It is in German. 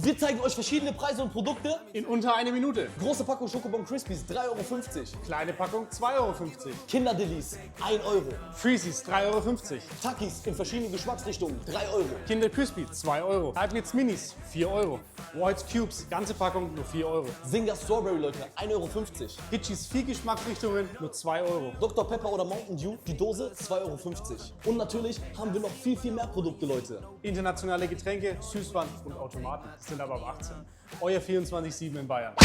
Wir zeigen euch verschiedene Preise und Produkte. In unter einer Minute. Große Packung Schokobon Crispies, 3,50 €. Kleine Packung 2,50 €. Kinderdillies, 1 €. Freezies 3,50 €. Takis in verschiedenen Geschmacksrichtungen, 3 €. Kinder Crispy 2 €. Halbwitz Minis 4 €. Whites Cubes, ganze Packung nur 4 €. Singer Strawberry, Leute, 1,50 €. Hitchis 4 Geschmacksrichtungen nur 2 €. Dr. Pepper oder Mountain Dew, die Dose 2,50 €. Und natürlich haben wir noch viel mehr Produkte, Leute. Internationale Getränke, Süßwaren und Automaten. Das sind aber ab 18. Euer 24/7 in Bayern.